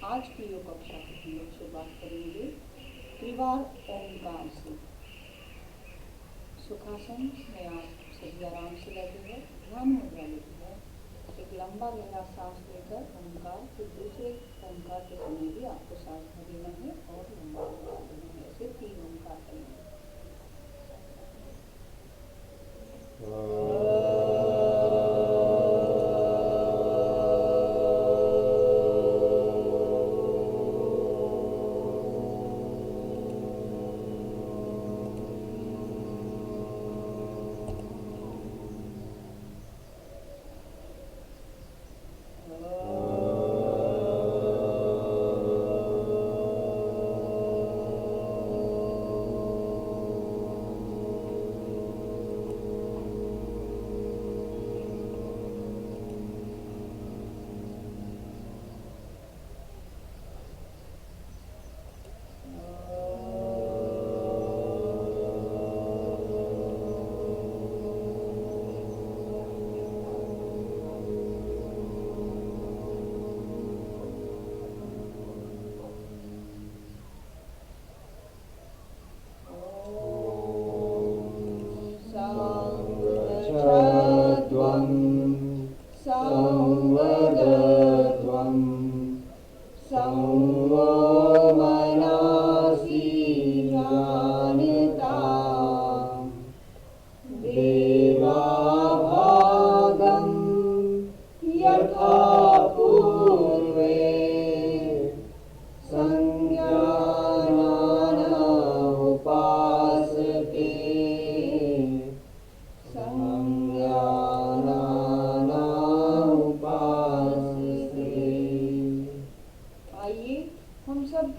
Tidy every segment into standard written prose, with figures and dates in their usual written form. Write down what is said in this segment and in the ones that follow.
आज की योग कक्षा की हम लोग शुरुआत करेंगे त्रिवार ओंकार से। सुखासन में आप सभी आराम से बैठे हैं, ध्यान मुद्रा लेते हैं। एक लंबा गहरा सांस लेकर ओंकार, फिर दूसरे ओंकार के समय भी आपको सांस भरना है और लंबा ओंकार लेना है। ऐसे 3 ओंकार करेंगे।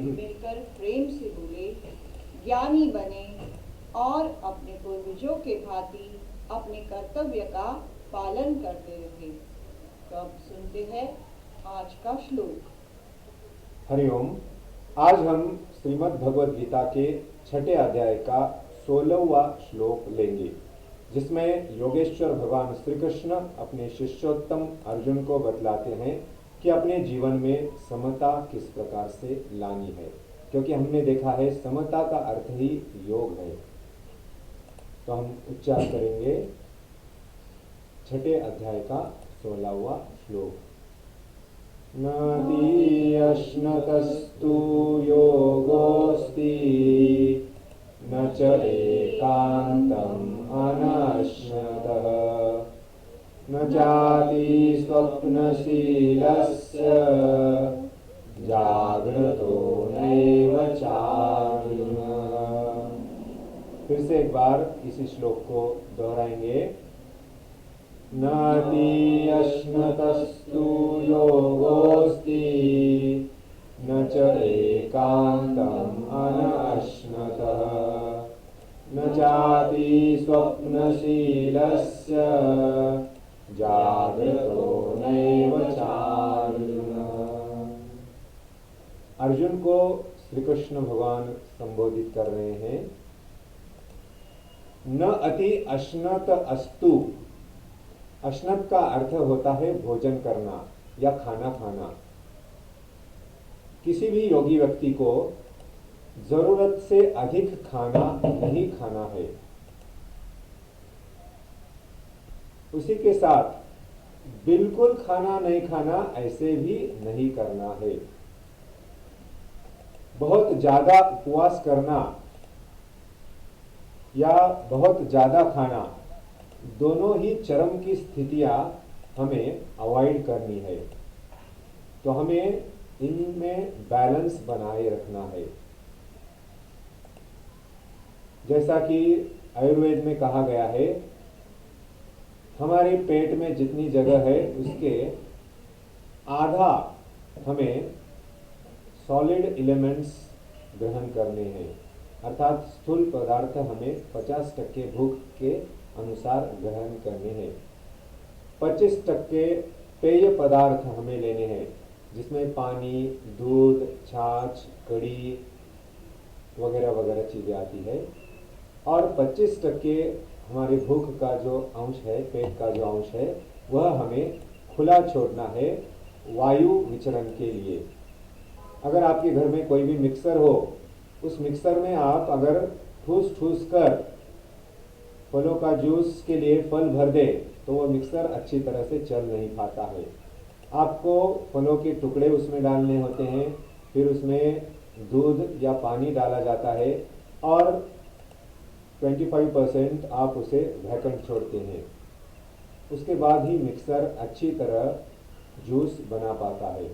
मिलकर प्रेम से बोले, ज्ञानी बने और अपने पूर्वजों के भांति अपने कर्तव्य का पालन करते रहे। तो अब सुनते हैं आज का श्लोक। हरिओम। आज हम श्रीमद् भगवद गीता के 6ठे अध्याय का 16वां श्लोक लेंगे, जिसमें योगेश्वर भगवान श्री कृष्ण अपने शिष्योत्तम अर्जुन को बतलाते हैं कि अपने जीवन में समता किस प्रकार से लानी है, क्योंकि हमने देखा है समता का अर्थ ही योग है। तो हम उच्चार करेंगे 6ठे अध्याय का 16वां श्लोक। नाति अश्नतस्तु योगोस्ति न च एकान्तम् अनश्नतः न चाति स्वप्नशीलस्य जाग्रतो नैव चार्जुन। फिर से एक बार इसी श्लोक को दोहराएंगे। नाति अश्नतस्तु योगोस्ति न च एकान्तम् अनश्नतः न चाति स्वप्नशीलस्य जाग्रतो नैव चार्जुन। अर्जुन को श्री कृष्ण भगवान संबोधित कर रहे हैं। न अति अश्नत अस्तु। अश्नत का अर्थ होता है भोजन करना या खाना खाना। किसी भी योगी व्यक्ति को जरूरत से अधिक खाना नहीं खाना है। उसी के साथ बिल्कुल खाना नहीं खाना ऐसे भी नहीं करना है। बहुत ज्यादा उपवास करना या बहुत ज्यादा खाना, दोनों ही चरम की स्थितियां हमें अवॉइड करनी है। तो हमें इनमें बैलेंस बनाए रखना है। जैसा कि आयुर्वेद में कहा गया है, हमारे पेट में जितनी जगह है उसके आधा हमें सॉलिड एलिमेंट्स ग्रहण करने हैं, अर्थात स्थूल पदार्थ हमें 50% भूख के अनुसार ग्रहण करने हैं। 25% पेय पदार्थ हमें लेने हैं, जिसमें पानी, दूध, छाछ, कड़ी वगैरह वगैरह चीज़ें आती है। और 25% हमारे भूख का जो अंश है, पेट का जो अंश है, वह हमें खुला छोड़ना है वायु विचरण के लिए। अगर आपके घर में कोई भी मिक्सर हो, उस मिक्सर में आप अगर ठूस ठूस कर फलों का जूस के लिए फल भर दे तो वो मिक्सर अच्छी तरह से चल नहीं पाता है। आपको फलों के टुकड़े उसमें डालने होते हैं, फिर उसमें दूध या पानी डाला जाता है और 25% आप उसे ढकन छोड़ते हैं। उसके बाद ही मिक्सर अच्छी तरह जूस बना पाता है।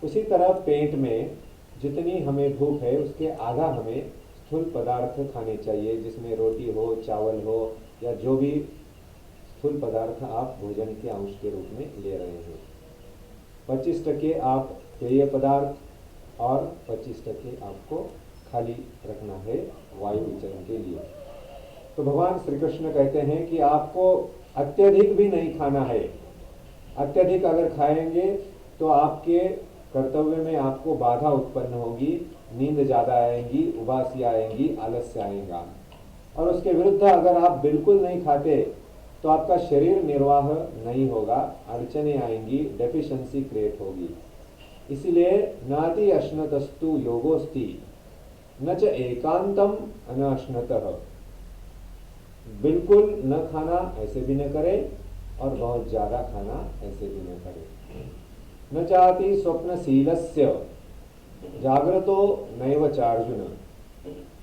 उसी तरह पेट में जितनी हमें भूख है उसके आधा हमें स्थूल पदार्थ खाने चाहिए, जिसमें रोटी हो, चावल हो या जो भी स्थूल पदार्थ आप भोजन के अंश के रूप में ले रहे हैं। 25% आप पेय पदार्थ और 25% आपको खाली रखना है वायु विचरण के लिए। तो भगवान श्री कृष्ण कहते हैं कि आपको अत्यधिक भी नहीं खाना है। अत्यधिक अगर खाएंगे तो आपके कर्तव्य में आपको बाधा उत्पन्न होगी, नींद ज़्यादा आएंगी, उबासी आएंगी, आलस्य आएगा। और उसके विरुद्ध अगर आप बिल्कुल नहीं खाते तो आपका शरीर निर्वाह नहीं होगा, अड़चने आएंगी, डेफिशिएंसी क्रिएट होगी। इसीलिए नाति अश्नतस्तु योगोस्ति न च एकांतम अनाश्नतः। बिल्कुल न खाना ऐसे भी न करें और बहुत ज़्यादा खाना ऐसे भी न करें। न चाहती स्वप्नशीलस्य जागृतो नैव चार्जुन।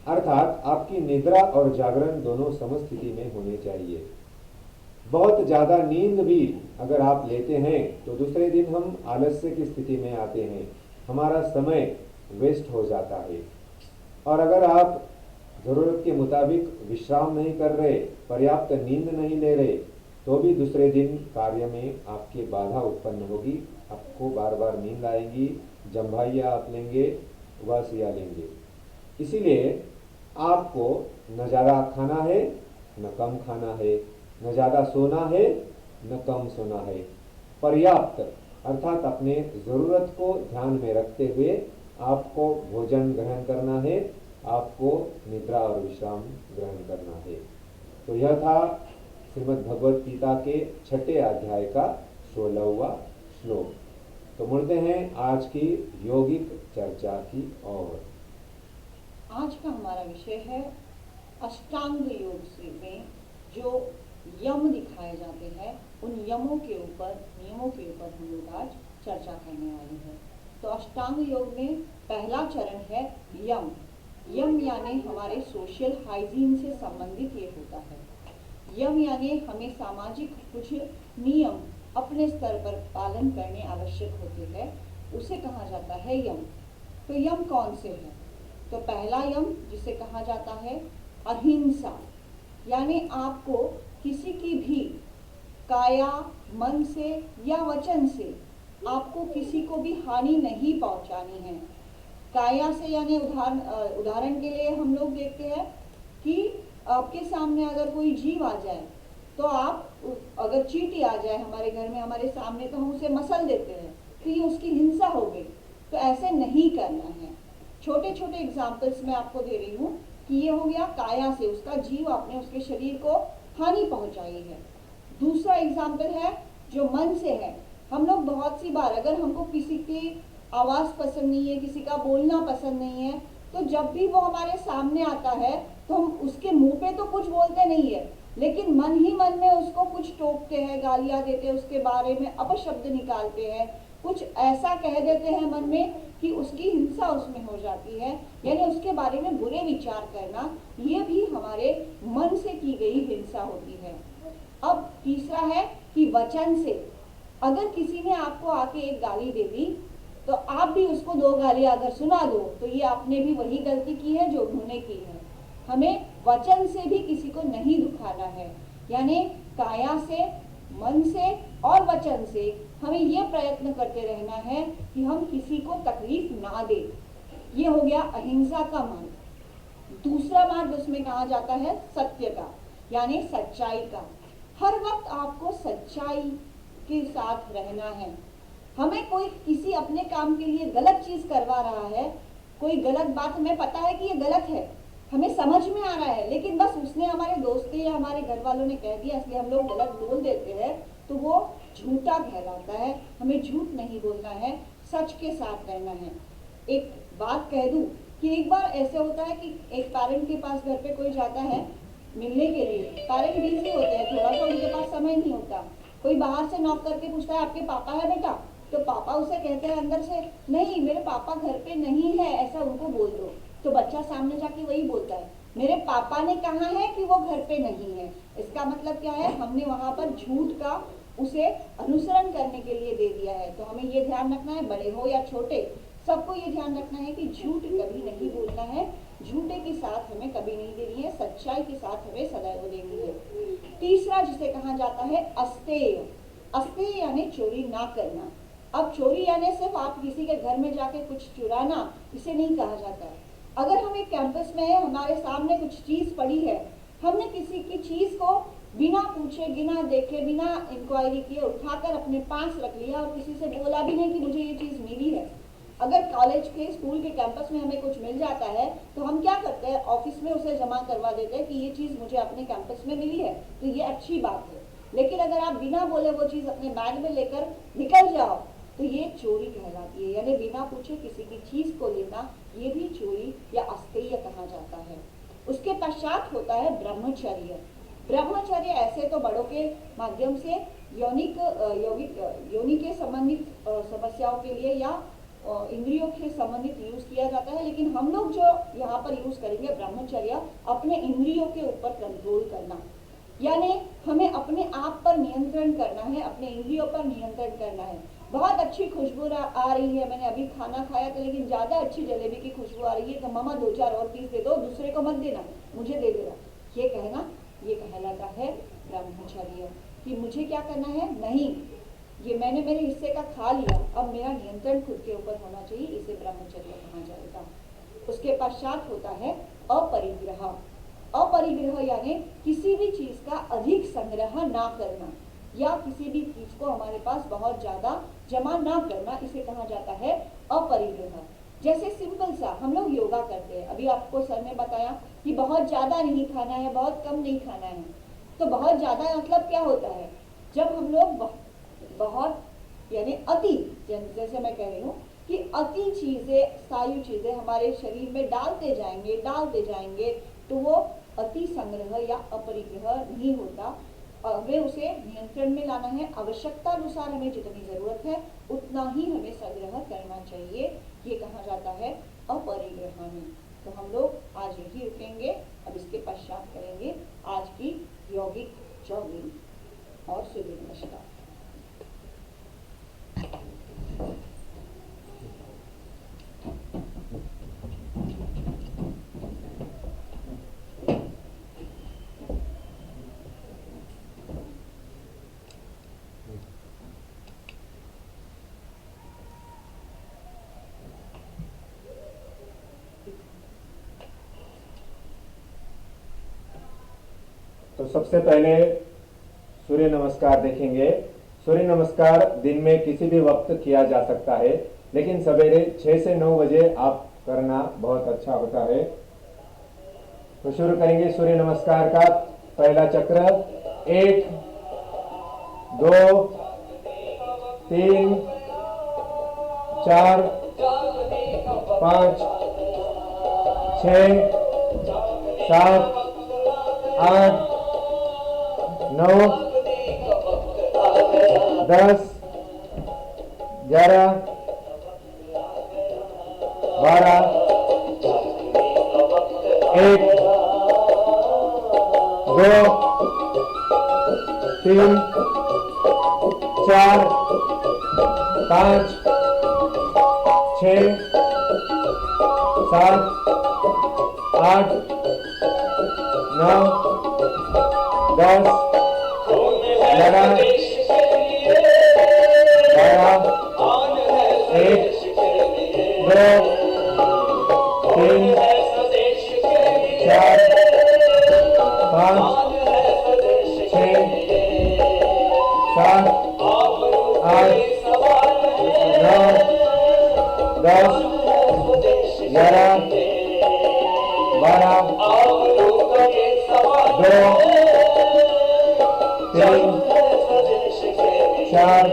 अर्थात आपकी निद्रा और जागरण दोनों समस्थिति में होने चाहिए। बहुत ज़्यादा नींद भी अगर आप लेते हैं तो दूसरे दिन हम आलस्य की स्थिति में आते हैं, हमारा समय वेस्ट हो जाता है। और अगर आप ज़रूरत के मुताबिक विश्राम नहीं कर रहे, पर्याप्त नींद नहीं ले रहे, तो भी दूसरे दिन कार्य में आपके बाधा उत्पन्न होगी। आपको बार बार नींद आएगी, जम्भाइया आप लेंगे, उबासिया लेंगे। इसीलिए आपको न ज़्यादा खाना है न कम खाना है, न ज़्यादा सोना है न कम सोना है। पर्याप्त अर्थात अपने ज़रूरत को ध्यान में रखते हुए आपको भोजन ग्रहण करना है, आपको निद्रा और विश्राम ग्रहण करना है। तो यह था श्रीमद् भगवत गीता के 6 अध्याय का 16वां श्लोक। तो मुड़ते हैं आज की यौगिक चर्चा की ओर। आज का हमारा विषय है अष्टांग योग से में जो यम दिखाए जाते हैं, उन यमों के ऊपर, नियमों के ऊपर हम लोग आज चर्चा करने वाले हैं। तो अष्टांग योग में पहला चरण है यम। यम यानी हमारे सोशल हाइजीन से संबंधित ये होता है। यम यानी हमें सामाजिक कुछ नियम अपने स्तर पर पालन करने आवश्यक होते हैं, उसे कहा जाता है यम। तो यम कौन से है? तो पहला यम जिसे कहा जाता है अहिंसा, यानी आपको किसी की भी काया, मन से या वचन से आपको किसी को भी हानि नहीं पहुंचानी है। काया से यानी उदाहरण के लिए हम लोग देखते हैं कि आपके सामने अगर कोई जीव आ जाए तो आप, अगर चींटी आ जाए हमारे घर में हमारे सामने, तो हम उसे मसल देते हैं, तो ये उसकी हिंसा हो गई। तो ऐसे नहीं करना है। छोटे छोटे एग्जाम्पल्स मैं आपको दे रही हूँ कि ये हो गया काया से, उसका जीव, आपने उसके शरीर को हानि पहुंचाई है। दूसरा एग्जाम्पल है जो मन से है। हम लोग बहुत सी बार अगर हमको किसी की आवाज़ पसंद नहीं है, किसी का बोलना पसंद नहीं है, तो जब भी वो हमारे सामने आता है तो हम उसके मुंह पे तो कुछ बोलते नहीं है, लेकिन मन ही मन में उसको कुछ टोकते हैं, गालियाँ देते हैं, उसके बारे में अपशब्द निकालते हैं, कुछ ऐसा कह देते हैं मन में कि उसकी हिंसा उसमें हो जाती है। यानी उसके बारे में बुरे विचार करना, ये भी हमारे मन से की गई हिंसा होती है। अब तीसरा है कि वचन से, अगर किसी ने आपको आके एक गाली दे दी तो आप भी उसको 2 गालियां अगर सुना दो तो ये आपने भी वही गलती की है जो उन्होंने की है। हमें वचन से भी किसी को नहीं दुखाना है, यानी काया से, मन से और वचन से हमें ये प्रयत्न करते रहना है कि हम किसी को तकलीफ ना दें। ये हो गया अहिंसा का मार्ग। दूसरा मार्ग उसमें कहा जाता है सत्य का, यानी सच्चाई का। हर वक्त आपको सच्चाई के साथ रहना है। हमें कोई किसी अपने काम के लिए गलत चीज करवा रहा है, कोई गलत बात हमें पता है कि ये गलत है, हमें समझ में आ रहा है, लेकिन बस उसने हमारे दोस्त या हमारे घर वालों ने कह दिया इसलिए हम लोग गलत बोल देते हैं, तो वो झूठा कहलाता है। हमें झूठ नहीं बोलना है, सच के साथ रहना है। एक बात कह दूं कि एक बार ऐसे होता है कि एक पेरेंट के पास घर पे कोई जाता है मिलने के लिए, पेरेंट बिजी होते हैं, थोड़ा सा उनके पास समय नहीं होता, कोई बाहर से नॉक करके पूछता है आपके पापा है बेटा, तो पापा उसे कहते हैं अंदर से नहीं मेरे पापा घर पे नहीं है, ऐसा उनको बोल दो। तो बच्चा सामने जाके वही बोलता है मेरे पापा ने कहा है कि वो घर पे नहीं है। इसका मतलब क्या है, हमने वहां पर झूठ का उसे अनुसरण करने के लिए दे दिया है। तो हमें ये ध्यान रखना है, बड़े हो या छोटे, सबको ये ध्यान रखना है कि झूठ कभी नहीं बोलना है, झूठे की साथ हमें कभी नहीं देनी है, सच्चाई के साथ हमें सदैव देनी है। तीसरा जिसे कहा जाता है अस्तेय, अस्तेय यानी चोरी ना करना। अब चोरी यानी सिर्फ आप किसी के घर में जाके कुछ चुराना, इसे नहीं कहा जाता है। अगर हम एक कैंपस में है, हमारे सामने कुछ चीज पड़ी है, हमने किसी की चीज को बिना पूछे बिना देखे बिना इंक्वायरी किए उठाकर अपने पास रख लिया और किसी से बोला भी नहीं कि मुझे ये चीज मिली है। अगर कॉलेज के स्कूल के कैंपस में हमें कुछ मिल जाता है तो हम क्या करते हैं, ऑफिस में उसे जमा करवा देते हैं कि ये चीज मुझे अपने कैंपस में मिली है, तो ये अच्छी बात है। लेकिन अगर आप बिना बोले वो चीज अपने बैग में लेकर निकल जाओ तो ये चोरी कहलाती है, यानी बिना पूछे किसी की चीज को लेना, ये भी चोरी या अस्तेय कहा जाता है। उसके पश्चात होता है ब्रह्मचर्य। ब्रह्मचर्य ऐसे तो बड़ों के माध्यम से योनि के संबंधित समस्याओं के लिए या इंद्रियों के संबंधित यूज किया जाता है, लेकिन हम लोग जो यहाँ पर यूज करेंगे ब्रह्मचर्य, अपने इंद्रियों के ऊपर कंट्रोल करना, यानी हमें अपने आप पर नियंत्रण करना है, अपने इंद्रियों पर नियंत्रण करना है। बहुत अच्छी खुशबू आ रही है, मैंने अभी खाना खाया था लेकिन ज्यादा अच्छी जलेबी की खुशबू आ रही है, तो मामा 2-4 और पीस दे दो, दूसरे को मत देना, मुझे दे देना, ये कहना, ये कहलाता है ब्रह्मचर्य। कि मुझे क्या करना है, नहीं, ये मैंने मेरे हिस्से का खा लिया, अब मेरा नियंत्रण खुद के ऊपर होना चाहिए, इसे ब्रह्मचर्य कहा जाएगा। उसके पश्चात होता है अपरिग्रह। अपरिग्रह यानी किसी भी चीज का अधिक संग्रह ना करना, या किसी भी चीज को हमारे पास बहुत ज्यादा जमा ना करना, इसे कहा जाता है अपरिग्रह। जैसे सिंपल सा हम लोग योगा करते हैं, अभी आपको सर ने बताया कि बहुत ज्यादा नहीं खाना है, बहुत कम नहीं खाना है, तो बहुत ज्यादा मतलब क्या होता है, जब हम लोग बहुत यानी अति, जैसे मैं कह रही हूँ कि अति चीजें, सारी चीजें हमारे शरीर में डालते जाएंगे तो वो अति संग्रह या अपरिग्रह नहीं होता। हमें उसे नियंत्रण में लाना है, आवश्यकता अनुसार हमें जितनी जरूरत है उतना ही हमें संग्रह करना चाहिए, ये कहा जाता है अपरिग्रह में। तो हम लोग आज यही रुकेंगे, अब इसके पश्चात करेंगे आज की यौगिक जॉगिंग। और सूर्य नमस्कार। तो सबसे पहले सूर्य नमस्कार देखेंगे। सूर्य नमस्कार दिन में किसी भी वक्त किया जा सकता है, लेकिन सवेरे 6 से 9 बजे आप करना बहुत अच्छा होता है। तो शुरू करेंगे सूर्य नमस्कार का पहला चक्र। 1 2 3 4 5 6 7 8 9 10 11 12 1 2 3 4 5 6 7 8 9 10 11 12 1 2 3 4 5 6 7 8 9 10 11 12 2 3 4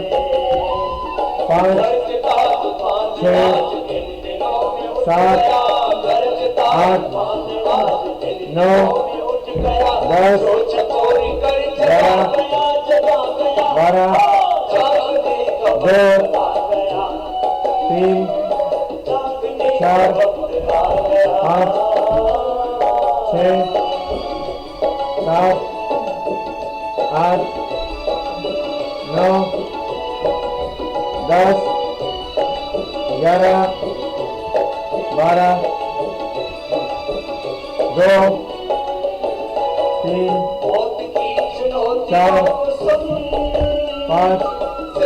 5 6 7 8 9 10 11 12 2 3 4 5 6 7 8 9 10 11 12 2 3 4 5 6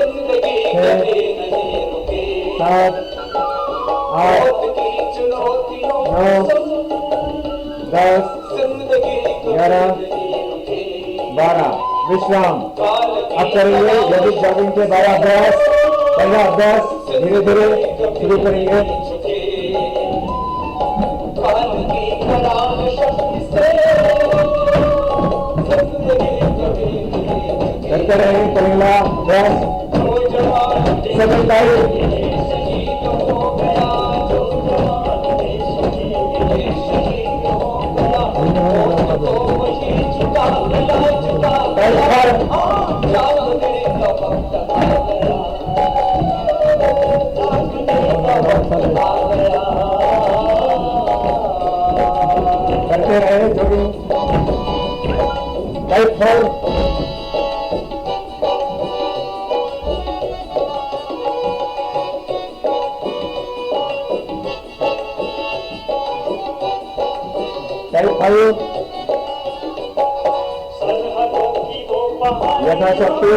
7 8 9 10 11 12 विश्राम। अब करेंगे यौगिक जॉगिंग के 12 अभ्यास। पहला अभ्यास धीरे धीरे शुरू करेंगे। करते रहेंगे पहला अभ्यास करते रहे जॉगिंग। टाइप 4 यथाशक्ति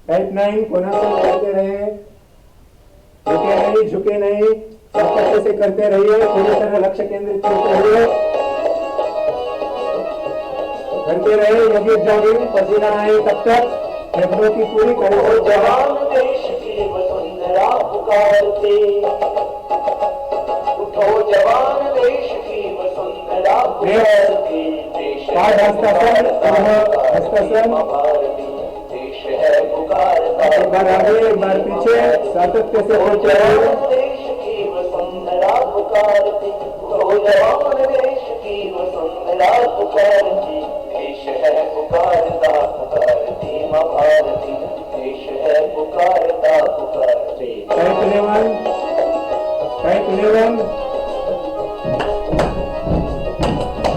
टाइप 9 कोणासन करते रहे, झुके नहीं झुके नहीं, सातत्य से करते रहिए, पूरी तरह लक्ष्य केंद्रित करते रहिए, करते रहे यौगिक जॉगिंग, पसीना आए तब तक फेफड़ों की पूरी कड़ी जवान देश की वसुंधरा पुकारते, उठो जवान देश की वसुंधरा पुकारते, पाद हस्तासन एक बार आगे एक बार पीछे सातत्य से होते रहे। देश की वसुंधरा पुकारती, तो जवान देश की वसुंधरा पुकारती, देश है पुकारता पुकारती माँ भारती, देश है पुकारता पुकारती। टाइप 11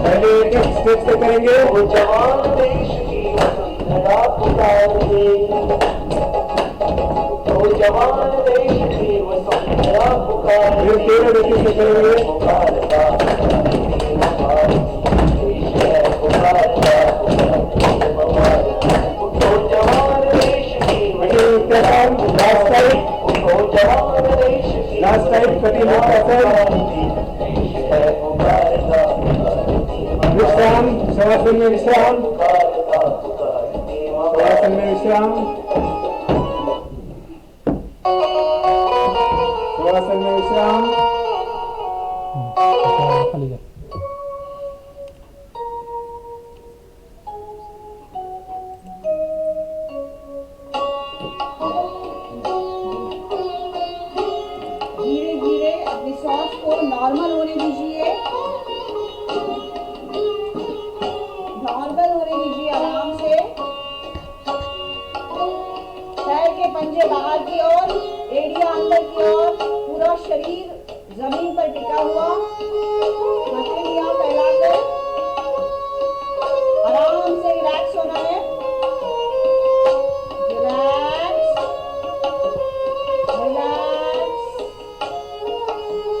पहले एक एक स्टेप से करेंगे। वो जवान देश की वसुंधरा पुकारती, जवान देश की वसुंधरा पुकारती, फिर 13 गति से करेंगे। पुकारता देश है पुकारता उठो जवान देश की लास्ट टाइम, उठो जवान देश की लास्ट टाइम कठिन देश है पुकारता विश्राम, शवासन में विश्राम, शवासन में विश्राम, शवासन में विश्राम। पंजे बाहर की ओर, एड़ियां अंदर की ओर, पूरा शरीर जमीन पर टिका हुआ, हथेलियां फैलाकर आराम से रिलैक्स होना है। Relax, relax,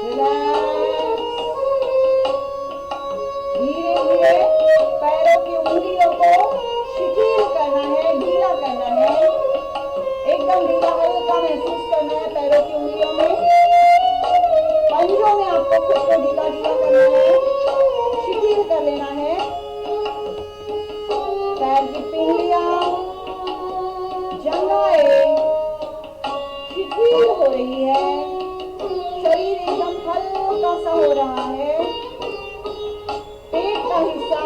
relax. धीरे धीरे पैरों की उंगलियों को शिथिल करना है, ढीला करना है, एकदम ढीला हल्का महसूस करना है पैरों की उंगलियों में, पंजों में आपको खुद को ढीला ढीला करना है, शिथिल कर लेना है। पैर की पिंडलियां, जंघाएं शिथिल हो रही है, शरीर एकदम हल्का सा हो रहा है, पेट का हिस्सा,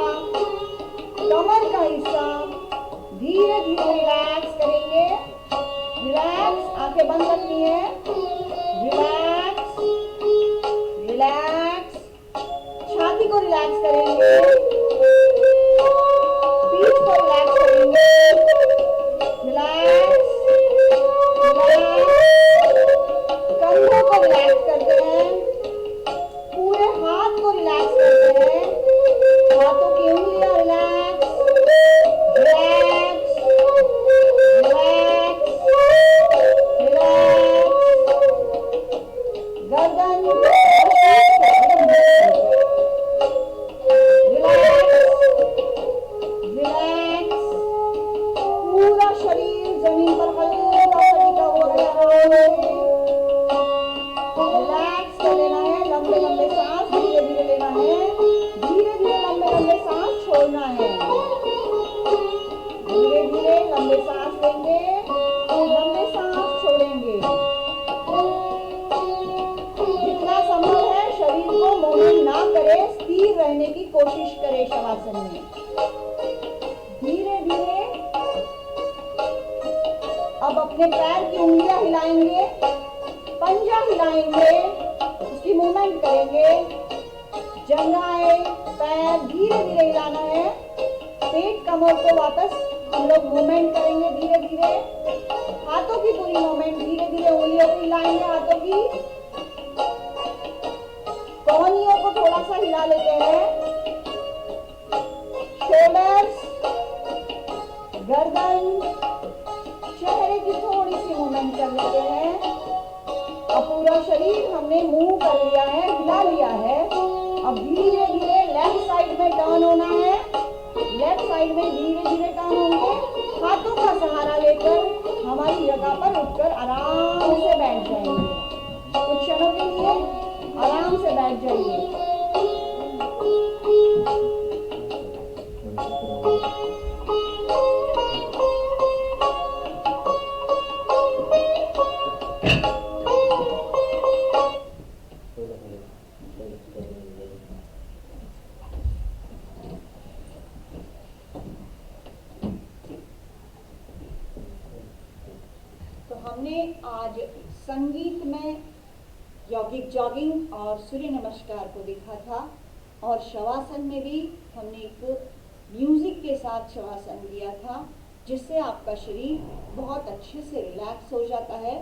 कमर का हिस्सा धीरे धीरे रिलैक्स करेंगे। रिलैक्स, आंखें बंद रखनी है। रिलैक्स, रिलैक्स, छाती को रिलैक्स करेंगे, पीठ को रिलैक्स करेंगे। रिलैक्स, रिलैक्स, कंधों को रिलैक्स करते हैं, पूरे हाथ को रिलैक्स करते हैं, हाथों की उंगलियां रिलैक्स, रिलैक्स, रिलैक्स, रिलैक्स, गर्दन, रिलैक्स, रिलैक्स, पूरा शरीर जमीन पर हल्का सा टिका हुआ है। रिलैक्स कर लेना है, लंबे लंबे सांस धीरे धीरे लेना है, धीरे धीरे लंबे लंबे सांस छोड़ना है। धीरे धीरे लंबे सांस लेंगे, लंबे सांस छोड़ेंगे। जितना संभव है शरीर को मूवमेंट ना करे, स्थिर रहने की कोशिश करे शवासन में। धीरे धीरे अब अपने पैर की उंगलियां हिलाएंगे, पंजा हिलाएंगे, उसकी मूवमेंट करेंगे। जंघाएं, पैर धीरे धीरे हिलाना है, पेट कमर को वापस हम लोग मूवमेंट करेंगे धीरे धीरे। हाथों की पूरी मूवमेंट धीरे धीरे, उंगलियों को हिलाएंगे, हाथों की कोहनियों को थोड़ा सा हिला लेते हैं। शोल्डर्स, गर्दन, चेहरे की थोड़ी सी मूवमेंट कर लेते हैं। अब पूरा शरीर हमने मूव कर लिया है, हिला लिया है। अब धीरे धीरे लेफ्ट साइड में टर्न होना है, लेफ्ट साइड में धीरे धीरे टर्न होंगे। हाथों का सहारा लेकर हमारी जगह पर उठकर आराम से बैठ जाएंगे। कुछ क्षणों के लिए आराम से बैठ जाइए। तो हमने आज संगीत में यौगिक जॉगिंग और सूर्य नमस्कार को देखा था, और शवासन में भी हमने एक म्यूजिक के साथ शवासन किया था, जिससे आपका शरीर बहुत अच्छे से रिलैक्स हो जाता है।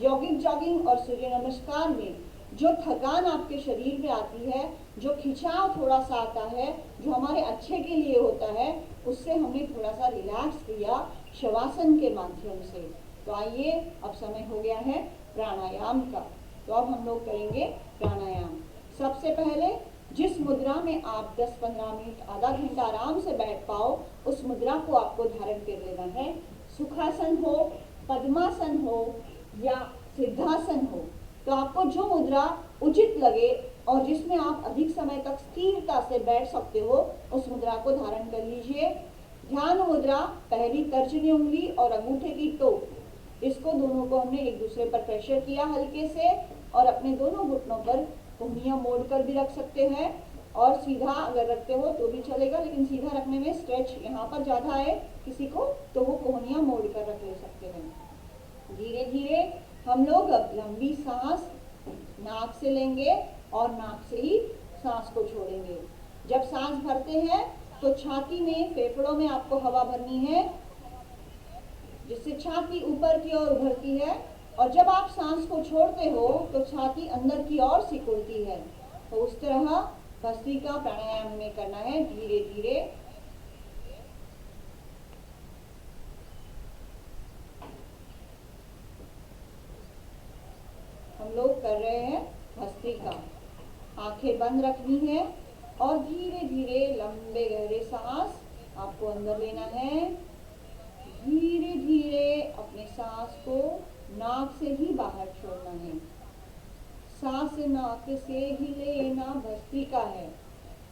यौगिक जॉगिंग और सूर्य नमस्कार में जो थकान आपके शरीर में आती है, जो खिंचाव थोड़ा सा आता है, जो हमारे अच्छे के लिए होता है, उससे हमने थोड़ा सा रिलैक्स किया शवासन के माध्यम से। तो आइए, अब समय हो गया है प्राणायाम का। तो अब हम लोग करेंगे प्राणायाम। सबसे पहले जिस मुद्रा में आप 10-15 मिनट, आधा घंटा आराम से बैठ पाओ, उस मुद्रा को आपको धारण कर लेना है। सुखासन हो, पद्मासन हो या सिद्धासन हो, तो आपको जो मुद्रा उचित लगे और जिसमें आप अधिक समय तक स्थिरता से बैठ सकते हो, उस मुद्रा को धारण कर लीजिए। ध्यान मुद्रा, पहली तर्जनी उंगली और अंगूठे की टोक, इसको दोनों को हमने एक दूसरे पर प्रेशर किया हल्के से, और अपने दोनों घुटनों पर कोहनियां मोड़कर भी रख सकते हैं, और सीधा अगर रखते हो तो भी चलेगा, लेकिन सीधा रखने में स्ट्रेच यहाँ पर ज़्यादा है किसी को, तो वो कोहनियां मोड़कर रख ले सकते हैं। धीरे धीरे हम लोग अब लंबी सांस नाक से लेंगे और नाक से ही सांस को छोड़ेंगे। जब सांस भरते हैं तो छाती में, फेफड़ों में आपको हवा भरनी है। जिससे छाती ऊपर की ओर उभरती है, और जब आप सांस को छोड़ते हो तो छाती अंदर की ओर सिकुड़ती है। तो उस तरह भस्त्रिका प्राणायाम हमें करना है धीरे धीरे। हम लोग कर रहे हैं भस्त्रिका। आंखें बंद रखनी है और धीरे धीरे लंबे गहरे सांस आपको अंदर लेना है। धीरे धीरे अपने सांस को नाक से ही बाहर छोड़ना है। सांस नाक से ही लेना भस्त्रिका है,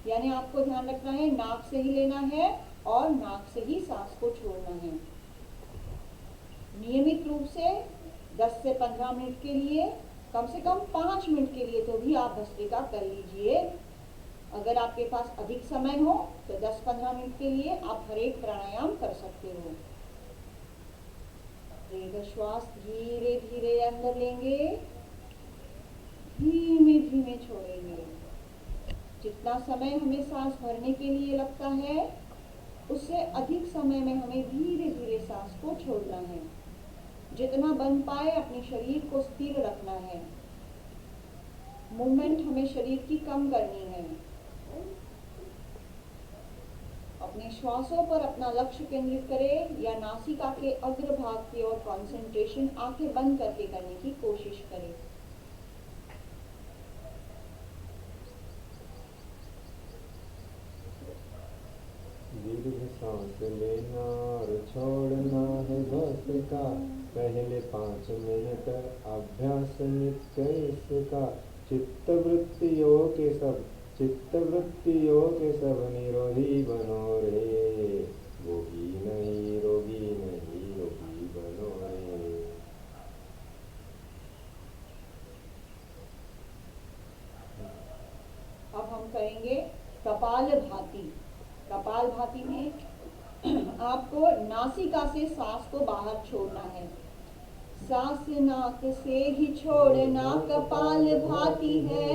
यानी आपको ध्यान रखना है नाक से ही लेना है और नाक से ही सांस को छोड़ना है। नियमित रूप से 10 से 15 मिनट के लिए, कम से कम 5 मिनट के लिए तो भी आप भस्त्रिका कर लीजिए। अगर आपके पास अधिक समय हो तो 10-15 मिनट के लिए आप हर एक प्राणायाम कर सकते हो। दीर्घ श्वास धीरे धीरे अंदर लेंगे, धीमे धीमे छोड़ेंगे। जितना समय हमें सांस भरने के लिए लगता है, उससे अधिक समय में हमें धीरे धीरे सांस को छोड़ना है। जितना बन पाए अपने शरीर को स्थिर रखना है। मूवमेंट हमें शरीर की कम करनी है। अपने श्वासों पर अपना लक्ष्य केंद्रित करें या नासिका के अग्रभाग की ओर कंसंट्रेशन आंखें बंद करके करने की कोशिश करें। दीर्घ सांस लेना और छोड़ना है भस्त्रिका, पहले 5 मिनट अभ्यास नित्य इसका। चित्तवृत्तियों के सब निरोधी बनो रे, रोगी नहीं रोगी बनो रे। अब हम करेंगे कपालभाति। कपालभाति में आपको नासिका से सांस को बाहर छोड़ना है। सांस नाक से ही छोड़ना कपालभाति है।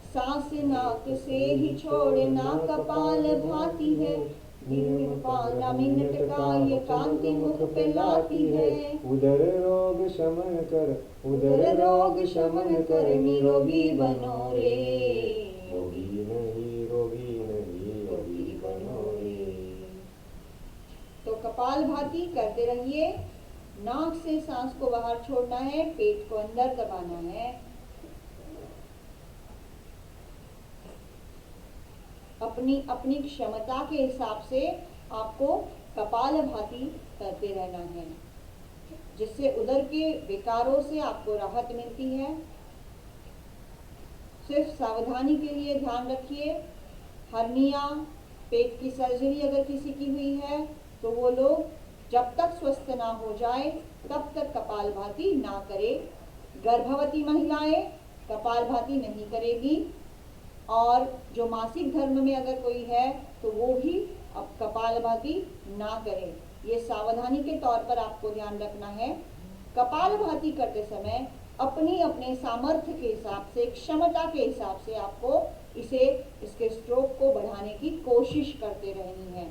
सांस नाक से ही छोड़ना कपालभाति है। 15 मिनट का ये कांति मुख पे लाती है। उदर रोग शमन कर निरोगी बनो रे, रोगी नहीं योगी बनो रे। तो कपालभाति करते रहिए। नाक से सांस को बाहर छोड़ना है, पेट को अंदर दबाना है। अपनी अपनी क्षमता के हिसाब से आपको कपालभाति करते रहना है, जिससे उदर के विकारों से आपको राहत मिलती है। सिर्फ सावधानी के लिए ध्यान रखिए, हर्निया, पेट की सर्जरी अगर किसी की हुई है तो वो लोग जब तक स्वस्थ ना हो जाए तब तक कपालभाति ना करे। गर्भवती महिलाएं कपालभाति नहीं करेगी, और जो मासिक धर्म में अगर कोई है तो वो भी अब कपालभाति ना करे। ये सावधानी के तौर पर आपको ध्यान रखना है। कपालभाति करते समय अपनी अपने सामर्थ्य के हिसाब से, क्षमता के हिसाब से आपको इसके स्ट्रोक को बढ़ाने की कोशिश करते रहनी है।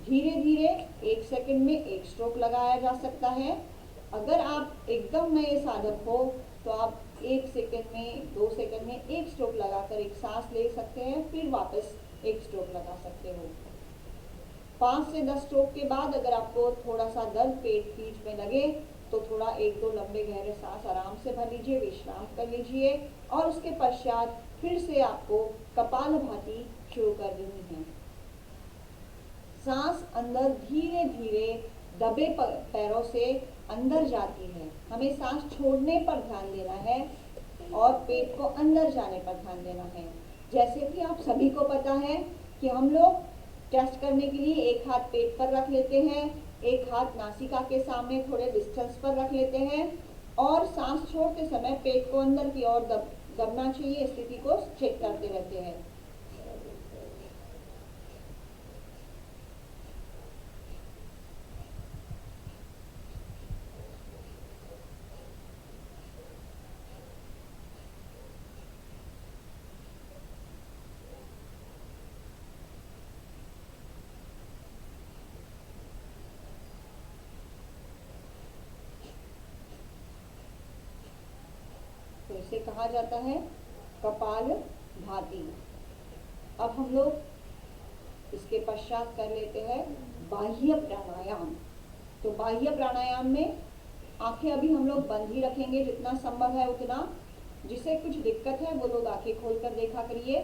धीरे धीरे 1 सेकंड में 1 स्ट्रोक लगाया जा सकता है। अगर आप एकदम नए साधक हो तो आप 1 सेकंड में, 2 सेकंड में 1 स्ट्रोक लगाकर एक सांस ले सकते हैं, फिर वापस 1 स्ट्रोक लगा सकते हो। 5 से 10 स्ट्रोक के बाद अगर आपको थोड़ा सा दर्द पेट पीठ में लगे तो थोड़ा 1-2 लंबे गहरे सांस आराम से भर लीजिए, विश्राम कर लीजिए, और उसके पश्चात फिर से आपको कपालभाति शुरू कर देनी है। सांस अंदर धीरे धीरे दबे पैरों से अंदर जाती है। हमें सांस छोड़ने पर ध्यान देना है और पेट को अंदर जाने पर ध्यान देना है। जैसे कि आप सभी को पता है कि हम लोग टेस्ट करने के लिए एक हाथ पेट पर रख लेते हैं, एक हाथ नासिका के सामने थोड़े डिस्टेंस पर रख लेते हैं, और सांस छोड़ते समय पेट को अंदर की ओर दबना चाहिए, स्थिति को चेक करते रहते हैं। इसे कहा जाता है कपाल भाती। अब हम लोग इसके पश्चात कर लेते हैं बाह्य प्राणायाम। तो बाह्य प्राणायाम में आंखें अभी हम लोग बंद ही रखेंगे, जितना संभव है उतना। जिसे कुछ दिक्कत है वो लोग आंखें खोलकर देखा करिए।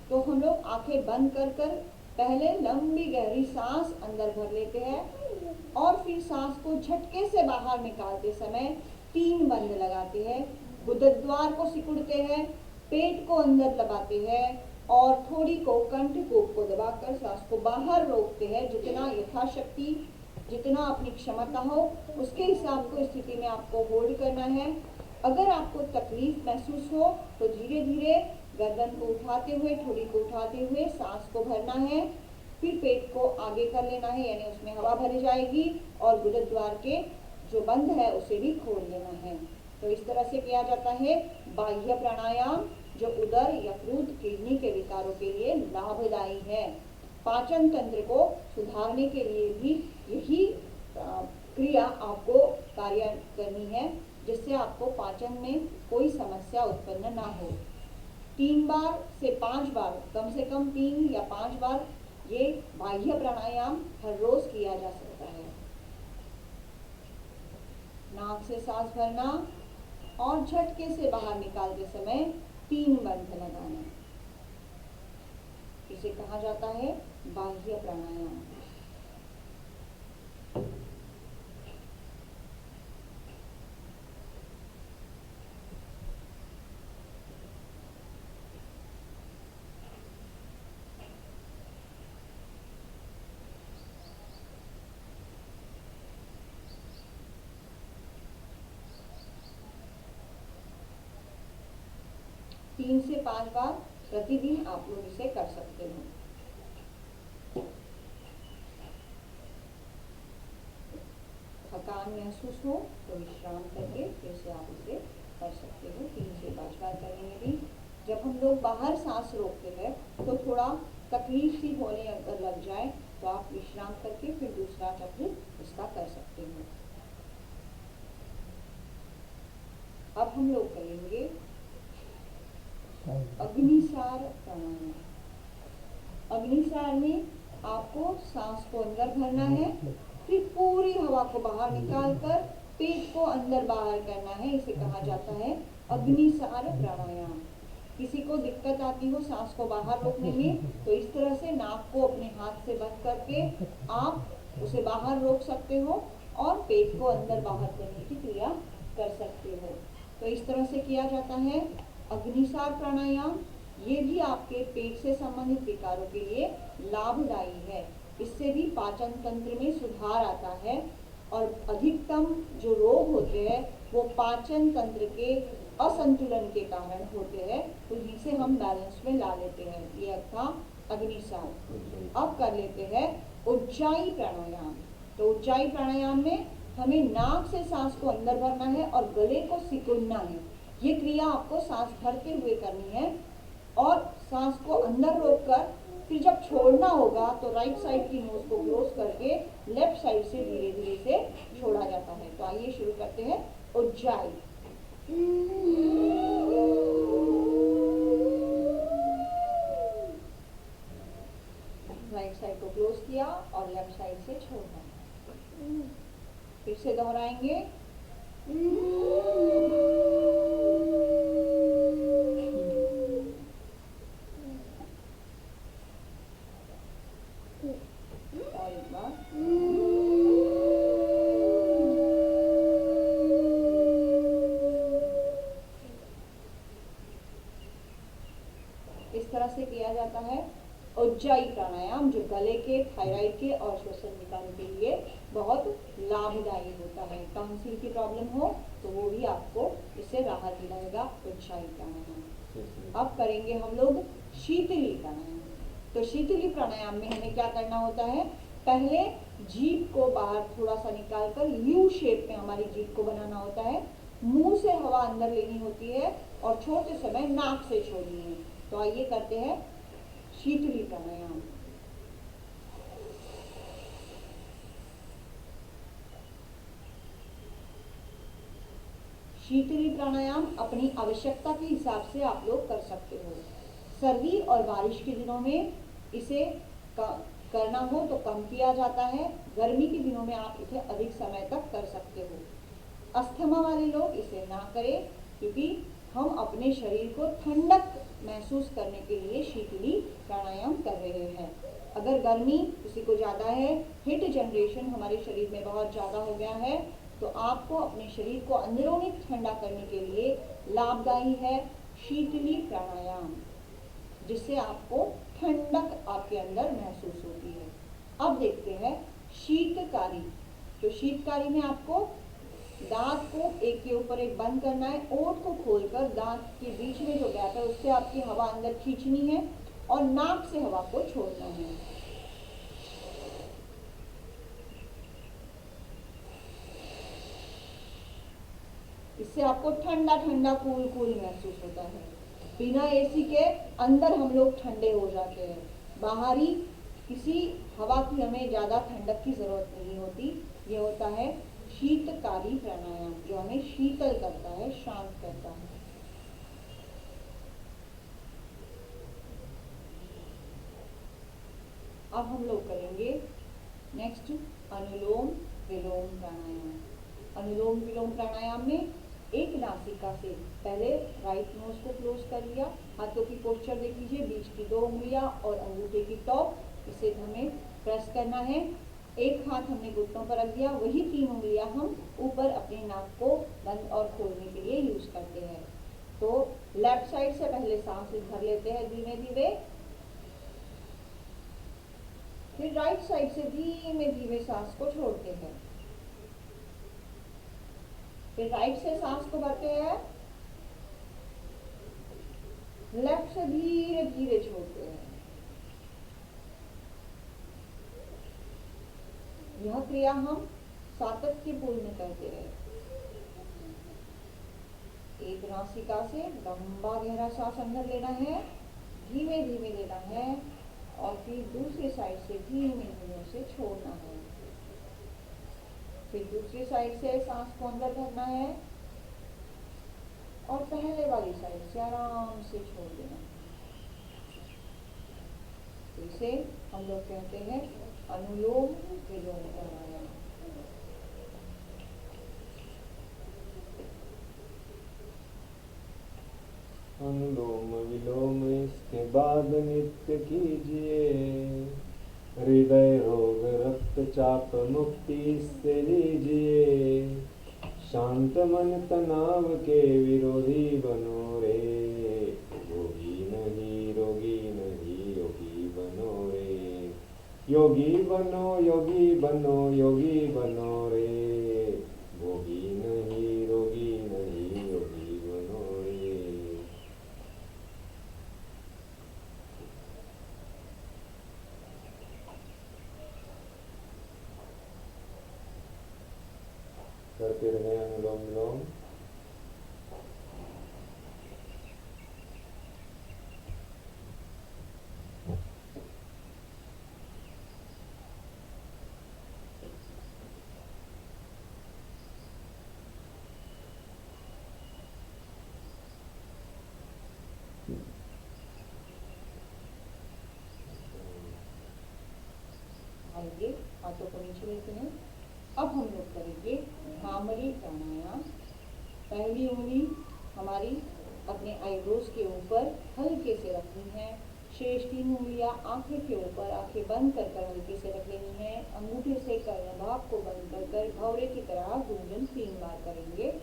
तो हम लोग आंखें बंद कर कर पहले लंबी गहरी सांस अंदर भर लेते हैं और फिर सांस को झटके से बाहर निकालते समय 3 बंद लगाते हैं। गुदद्वार को सिकुड़ते हैं, पेट को अंदर दबाते हैं और थोड़ी को कंठ को दबाकर सांस को बाहर रोकते हैं। जितना यथाशक्ति, जितना अपनी क्षमता हो उसके हिसाब को स्थिति में आपको होल्ड करना है। अगर आपको तकलीफ महसूस हो तो धीरे धीरे गर्दन को उठाते हुए, ठोड़ी को उठाते हुए सांस को भरना है। फिर पेट को आगे कर लेना है, यानी उसमें हवा भरी जाएगी और गुदद्वार के जो बंद है उसे भी खोल लेना है। तो इस तरह से किया जाता है बाह्य प्राणायाम, जो उदर, यकृत, किडनी के विकारों के लिए लाभदायी है। पाचन तंत्र को सुधारने के लिए भी यही क्रिया आपको कार्य करनी है, जिससे आपको पाचन में कोई समस्या उत्पन्न ना हो। 3 बार से 5 बार, कम से कम 3 या 5 बार ये बाह्य प्राणायाम हर रोज किया जा सकता है। नाक से सांस भरना और झटके से बाहर निकालते समय 3 बंद लगाना, इसे कहा जाता है बाह्य प्राणायाम। तीन से 5 बार प्रतिदिन आप लोग इसे कर सकते हो। थकान महसूस हो तो विश्राम करके फिर से आप इसे कर सकते हो। 3 से 5 बार करेंगे भी। जब हम लोग बाहर सांस रोकते हैं तो थोड़ा तकलीफ सी होने अगर लग जाए तो आप विश्राम करके फिर दूसरा चक्र इसका कर सकते हो। अब हम लोग करेंगे अग्निसार प्राणायाम। अग्निसार में आपको सांस को अंदर भरना है, फिर पूरी हवा को बाहर निकालकर पेट को अंदर बाहर करना है। इसे कहा जाता है अग्निसार प्राणायाम। किसी को दिक्कत आती हो सांस को बाहर रोकने में तो इस तरह से नाक को अपने हाथ से बंद करके आप उसे बाहर रोक सकते हो और पेट को अंदर बाहर करने की क्रिया कर सकते हो। तो इस तरह से किया जाता है अग्निसार प्राणायाम। ये भी आपके पेट से संबंधित विकारों के लिए लाभदायी है। इससे भी पाचन तंत्र में सुधार आता है और अधिकतम जो रोग होते हैं वो पाचन तंत्र के असंतुलन के कारण होते हैं, तो इसे हम बैलेंस में ला लेते हैं। ये था अग्निसार। अब कर लेते हैं उज्जाई प्राणायाम। तो उज्जाई प्राणायाम में हमें नाक से सांस को अंदर भरना है और गले को सिकुड़ना है। ये क्रिया आपको सांस भरते हुए करनी है और सांस को अंदर रोककर फिर जब छोड़ना होगा तो राइट साइड की नोज को क्लोज करके लेफ्ट साइड से धीरे धीरे से छोड़ा जाता है। तो आइए शुरू करते हैं उज्जाई। राइट साइड को क्लोज किया और लेफ्ट साइड से छोड़ना। फिर से दोहराएंगे। और एक बार। इस तरह से किया जाता है उज्जाई प्राणायाम, जो गले के, थायराइड के और श्वसन विकारों के लिए बहुत लाभदायी होता है। काउंसिल की प्रॉब्लम हो तो वो भी आपको इससे राहत दिलाएगा उज्जाई प्राणायाम। अब करेंगे हम लोग शीतली प्राणायाम। तो शीतली प्राणायाम में हमें क्या करना होता है, पहले जीभ को बाहर थोड़ा सा निकालकर यू शेप में हमारी जीभ को बनाना होता है। मुंह से हवा अंदर लेनी होती है और छोड़ते समय नाक से छोड़नी है। तो आइए करते हैं शीतली प्राणायाम। शीतली प्राणायाम अपनी आवश्यकता के हिसाब से आप लोग कर सकते हो। सर्दी और बारिश के दिनों में इसे करना हो तो कम किया जाता है, गर्मी के दिनों में आप इसे अधिक समय तक कर सकते हो। अस्थमा वाले लोग इसे ना करें, क्योंकि हम अपने शरीर को ठंडक महसूस करने के लिए शीतली प्राणायाम कर रहे हैं। अगर गर्मी किसी को ज़्यादा है, हीट जनरेशन हमारे शरीर में बहुत ज़्यादा हो गया है, तो आपको अपने शरीर को अंदरूनी ठंडा करने के लिए लाभदायी है शीतली प्राणायाम, जिससे आपको ठंडक आपके अंदर महसूस होती है। अब देखते हैं शीतकारी। तो शीतकारी में आपको दांत को एक के ऊपर एक बंद करना है, ओंठ को खोलकर दांत के बीच में जो गैप है उससे आपकी हवा अंदर खींचनी है और नाक से हवा को छोड़ना है। इससे आपको ठंडा ठंडा कूल कूल महसूस होता है। बिना एसी के अंदर हम लोग ठंडे हो जाते हैं, बाहरी किसी हवा की हमें ज़्यादा ठंडक की ज़रूरत नहीं होती। ये होता है शीतकारी प्राणायाम, जो हमें शीतल करता है, शांत करता है। अब हम लोग करेंगे नेक्स्ट अनुलोम विलोम प्राणायाम। अनुलोम विलोम प्राणायाम में एक नासिका से पहले राइट नोज को क्लोज कर लिया, हाथों की पोस्चर देख लीजिए, बीच की 2 उंगलियां और अंगूठे की टॉप, इसे हमें प्रेस करना है। एक हाथ हमने घुटनों पर रख दिया, वही 3 उंगलियां हम ऊपर अपने नाक को बंद और खोलने के लिए यूज करते हैं। तो लेफ्ट साइड से पहले सांस भर लेते हैं धीमे धीमे, फिर राइट साइड से धीमे धीमे सांस को छोड़ते हैं, फिर राइट से सांस को भरते हैं, लेफ्ट से धीरे धीरे छोड़ते हैं। यह क्रिया हम सातत्यपूर्ण करते हैं। एक नासिका से लंबा गहरा सांस अंदर लेना है, धीमे धीमे लेना है और फिर दूसरी साइड से धीमे धीमे उसे छोड़ना है। फिर दूसरी साइड से सांस को अंदर भरना है और पहले वाली साइड से आराम से छोड़ देना। तो इसे हम लोग कहते हैं अनुलोम विलोम प्राणायाम। अनुलोम विलोम इसके बाद नित्य कीजिए, हृदय रोग रक्तचाप मुक्ति इससे लीजिए। शांत मन तनाव के विरोधी बनो रे, योगी नहीं योगी नहीं योगी बनो रे। योगी बनो योगी बनो योगी बनो रे, योगी नहीं रोगी नहीं योगी बनो रे। करते रहे अनुलोम विलोम। आइए हाथों को नीचे लेते हैं। अब हम लोग करेंगे भ्रामरी प्राणायाम। पहली उंगली हमारी अपने आईब्रोज के ऊपर हल्के से रखनी है, शेष 3 उंगलियां आंखें के ऊपर आंखें बंद कर कर हल्के से रख लेनी है। अंगूठे से कर्णभाग को बंद कर कर भौरे की तरह गुंजन 3 बार करेंगे।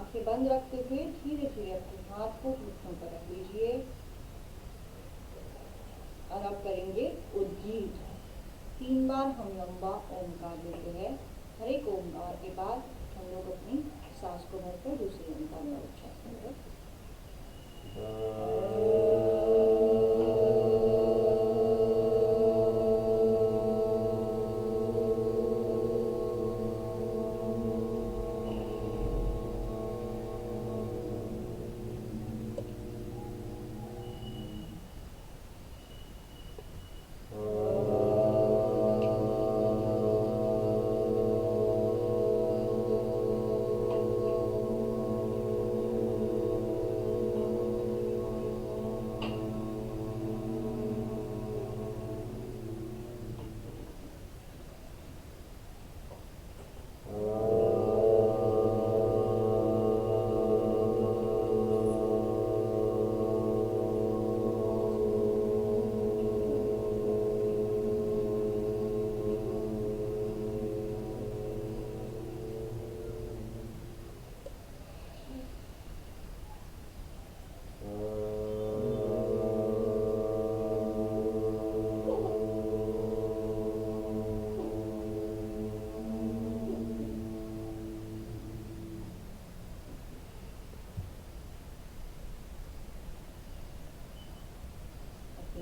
आंखें बंद रखते हुए धीरे धीरे अपने हाथ को घुटनों पर रख लीजिए और अब करेंगे उद्गीत। 3 बार हम लंबा ओमकार देते हैं। हर एक ओमकार के बाद हम लोग अपनी सांस को भरकर दूसरे ओमकार का उच्चारण करें।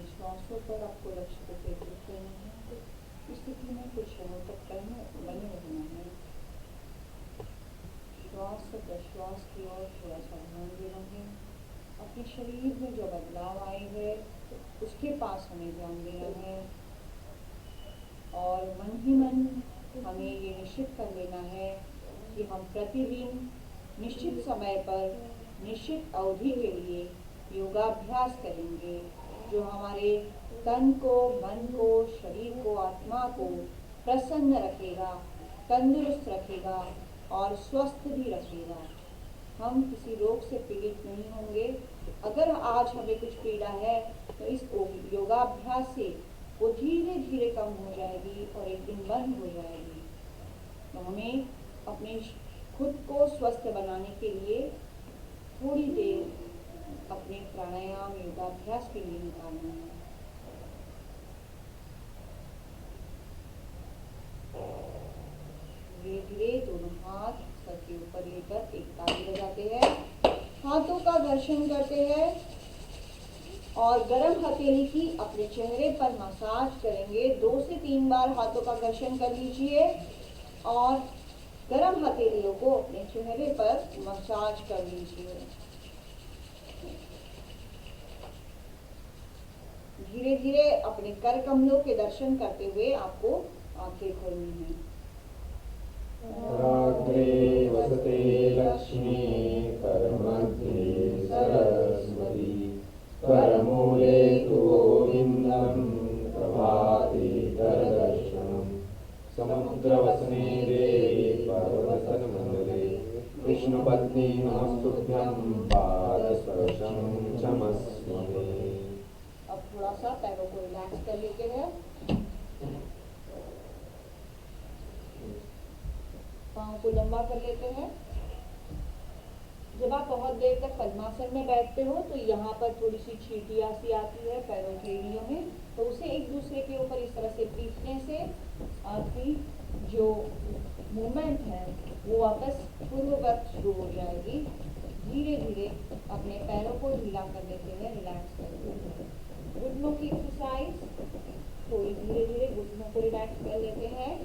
श्वासों पर आपको लक्ष्य को केंद्रित करना है। इस स्थिति में कुछ क्षणों तक बने रहना है। श्वास से प्रश्वास की ओर थोड़ा सा ध्यान देना है। अपने शरीर में जो बदलाव आए हैं उसके पास हमें ध्यान देना है और मन ही मन हमें ये निश्चित कर लेना है कि हम प्रतिदिन निश्चित समय पर निश्चित अवधि के लिए योगाभ्यास करेंगे जो हमारे तन को, मन को, शरीर को, आत्मा को प्रसन्न रखेगा, तंदुरुस्त रखेगा और स्वस्थ भी रखेगा। हम किसी रोग से पीड़ित नहीं होंगे। अगर आज हमें कुछ पीड़ा है तो इस योगाभ्यास से वो धीरे धीरे कम हो जाएगी और एक दिन बंद हो जाएगी। तो हमें अपने खुद को स्वस्थ बनाने के लिए थोड़ी देर अपने प्राणायाम योगाभ्यास के लिए निकालना है। धीरे धीरे दोनों हाथ सर के ऊपर लेकर एक ताली बजाते हैं। हाथों का दर्शन करते हैं और गरम हथेली की अपने चेहरे पर मसाज करेंगे। 2 से 3 बार हाथों का दर्शन कर लीजिए और गरम हथेलियों को अपने चेहरे पर मसाज कर लीजिए। धीरे धीरे अपने कर कमलों के दर्शन करते हुए आपको आंखें खोलनी है। रात्रे वसते लक्ष्मी करमध्ये सरस्वती करमूले तु गोविन्दं प्रभाते करदर्शनम् समुद्रवसने देवी पर्वतनमण्डले विष्णुपत्नी नमस्तुभ्यं पादस्पर्शं क्षमस्व मे। अब थोड़ा सा पैरों को रिलैक्स कर लेते हैं। पाँव को लंबा कर लेते हैं। जब आप बहुत देर तक पद्मासन में बैठते हो तो यहाँ पर थोड़ी सी चींटियाँ सी आती है पैरों की एड़ियों में, तो उसे एक दूसरे के ऊपर इस तरह से पीटने से आपकी जो मूवमेंट है वो वापस पूर्ववत शुरू हो जाएगी। धीरे धीरे अपने पैरों को ढीला कर लेते हैं, रिलैक्स कर लेते हैं। घुटनों की एक्सरसाइज, थोड़ी धीरे धीरे घुटनों को रिलैक्स कर लेते हैं।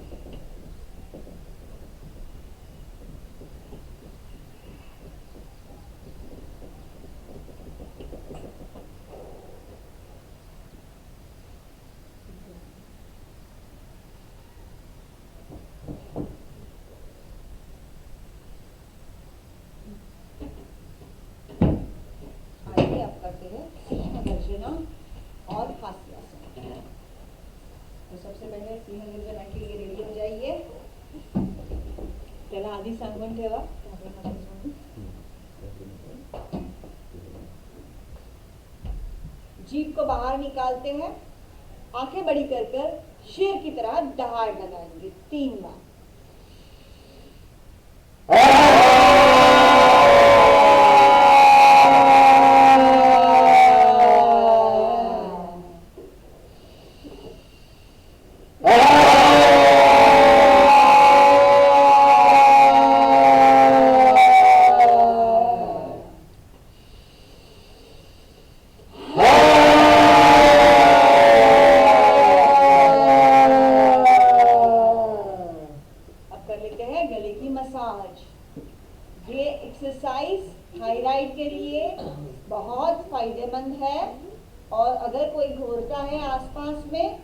और हास्यासन। तो सबसे पहले सिंह गर्जना के लिए रेडी हो जाइए। त्याला आधी सांगून ठेवा। जीभ को बाहर निकालते हैं, आंखें बड़ी कर कर शेर की तरह दहाड़ लगाएंगे 3 बार। कर लेते हैं गले की मसाज। ये एक्सरसाइज थायराइड के लिए बहुत फायदेमंद है, और अगर कोई घूरता है आसपास में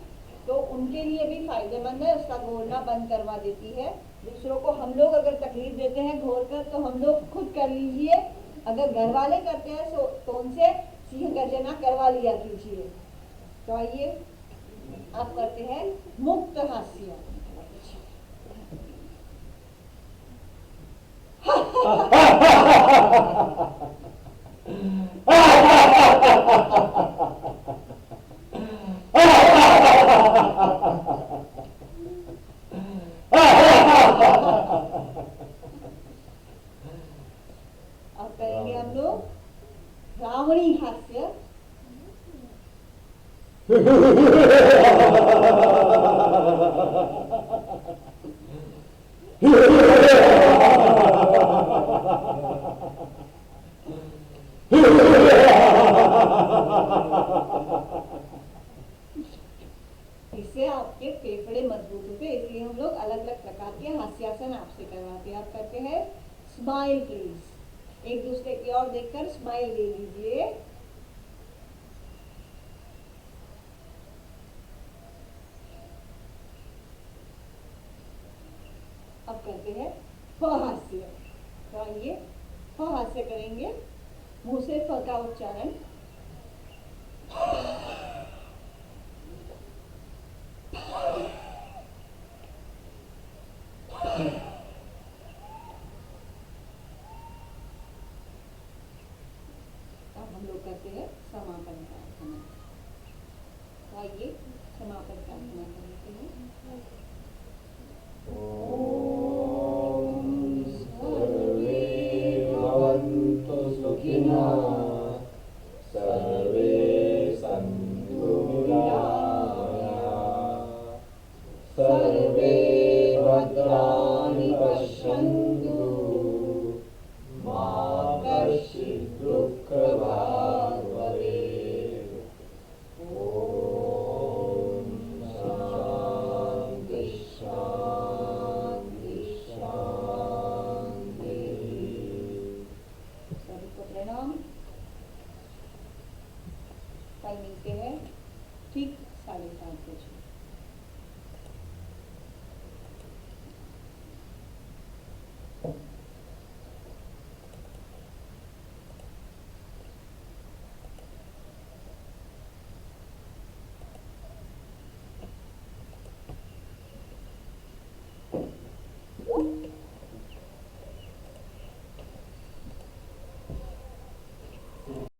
तो उनके लिए भी फायदेमंद है, उसका घूरना बंद करवा देती है। दूसरों को हम लोग अगर तकलीफ देते हैं घूर कर, तो हम लोग खुद कर लीजिए। अगर घर वाले करते हैं तो उनसे सिंह गर्जना करवा लिया कीजिए। तो आइए आप करते हैं मुक्त हास्य। अब करेंगे हम लोग रावणी हास्य। इससे आपके फेफड़े मजबूत होते हैं, इसलिए हम लोग अलग अलग प्रकार के हास्यासन आपसे करवाते हैं। आप करते हैं स्माइल प्लीज, एक दूसरे की ओर देखकर स्माइल दे लीजिए। अब करते हैं फ हास्य। तो आइए फ हास्य करेंगे, मुंह से फ का उच्चारण। अब हम लोग करते हैं समापन प्रार्थना। तो आइए समापन प्रार्थना करते हैं। सर्वे भवन्तु सुखिनः, सर्वे सन्तु निरामयाः, सर्वे भद्राणि पश्यन्तु, मा कश्चित् दुःखभाग् भवेत्। ॐ शान्ति शान्ति शान्ति। सभी को प्रणाम। कल मिलते हैं ठीक 7:30 बजे।